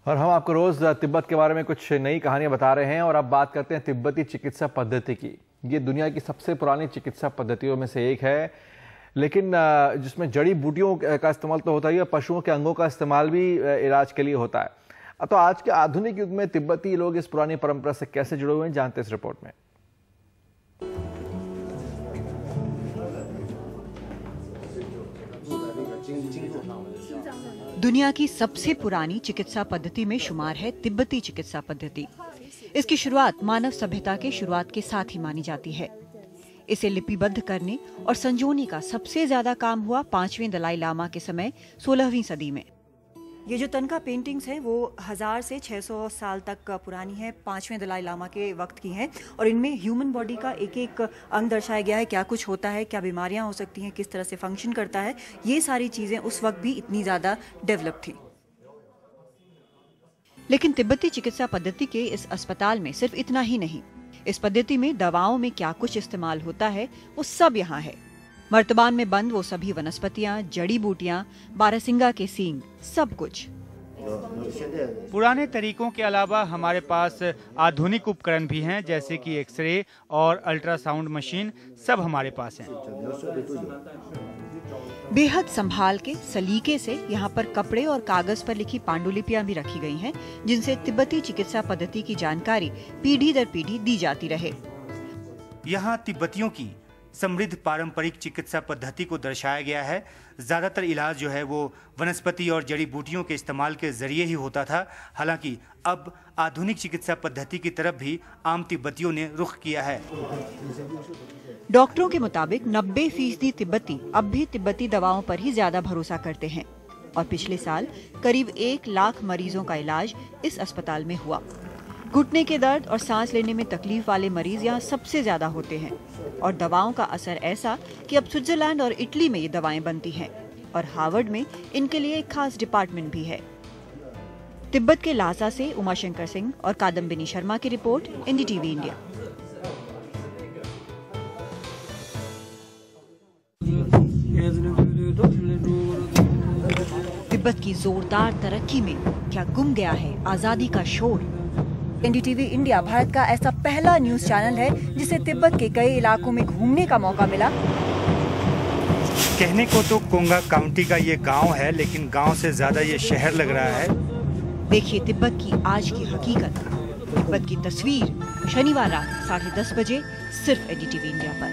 और हम आपको रोज तिब्बत के बारे में कुछ नई कहानियां बता रहे हैं और अब बात करते हैं तिब्बती चिकित्सा पद्धति की। ये दुनिया की सबसे पुरानी चिकित्सा पद्धतियों में से एक है, लेकिन जिसमें जड़ी बूटियों का इस्तेमाल तो होता ही है, पशुओं के अंगों का इस्तेमाल भी इलाज के लिए होता है। तो आज के आधुनिक युग में तिब्बती लोग इस पुरानी परंपरा से कैसे जुड़े हुए हैं, जानते हैं इस रिपोर्ट में। दुनिया की सबसे पुरानी चिकित्सा पद्धति में शुमार है तिब्बती चिकित्सा पद्धति। इसकी शुरुआत मानव सभ्यता के शुरुआत के साथ ही मानी जाती है। इसे लिपिबद्ध करने और संजोने का सबसे ज्यादा काम हुआ 5वें दलाई लामा के समय 16वीं सदी में। ये जो तनका पेंटिंग्स हैं वो 1000 से 600 साल तक पुरानी है, 5वें दलाई लामा के वक्त की हैं और इनमें ह्यूमन बॉडी का एक एक अंग दर्शाया गया है, क्या कुछ होता है, क्या बीमारियां हो सकती हैं, किस तरह से फंक्शन करता है। ये सारी चीजें उस वक्त भी इतनी ज्यादा डेवलप थी। लेकिन तिब्बती चिकित्सा पद्धति के इस अस्पताल में सिर्फ इतना ही नहीं, इस पद्धति में दवाओं में क्या कुछ इस्तेमाल होता है वो सब यहाँ है। मर्तबान में बंद वो सभी वनस्पतियां, जड़ी बूटियां, बारहसिंगा के सींग, सब कुछ। पुराने तरीकों के अलावा हमारे पास आधुनिक उपकरण भी हैं, जैसे कि एक्सरे और अल्ट्रासाउंड मशीन, सब हमारे पास हैं। बेहद संभाल के सलीके से यहाँ पर कपड़े और कागज पर लिखी पांडुलिपियां भी रखी गई हैं, जिनसे तिब्बती चिकित्सा पद्धति की जानकारी पीढ़ी दर पीढ़ी दी जाती रहे। यहाँ तिब्बतियों की समृद्ध पारंपरिक चिकित्सा पद्धति को दर्शाया गया है। ज़्यादातर इलाज जो है वो वनस्पति और जड़ी बूटियों के इस्तेमाल के जरिए ही होता था। हालांकि अब आधुनिक चिकित्सा पद्धति की तरफ भी आम तिब्बतियों ने रुख किया है। डॉक्टरों के मुताबिक 90% तिब्बती अब भी तिब्बती दवाओं पर ही ज्यादा भरोसा करते हैं और पिछले साल करीब 1 लाख मरीजों का इलाज इस अस्पताल में हुआ। घुटने के दर्द और सांस लेने में तकलीफ वाले मरीज यहाँ सबसे ज्यादा होते हैं और दवाओं का असर ऐसा कि अब स्विट्जरलैंड और इटली में ये दवाएं बनती हैं और हार्वर्ड में इनके लिए एक खास डिपार्टमेंट भी है। तिब्बत के लासा से उमाशंकर सिंह और कादम्बिनी शर्मा की रिपोर्ट, एनडीटीवी इंडिया। तिब्बत की जोरदार तरक्की में क्या गुम गया है आजादी का शोर? एनडीटीवी इंडिया भारत का ऐसा पहला न्यूज चैनल है जिसे तिब्बत के कई इलाकों में घूमने का मौका मिला। कहने को तो कोंगा काउंटी का ये गांव है, लेकिन गांव से ज्यादा ये शहर लग रहा है। देखिए तिब्बत की आज की हकीकत, तिब्बत की तस्वीर, शनिवार रात 10:30 बजे सिर्फ एनडीटीवी इंडिया पर।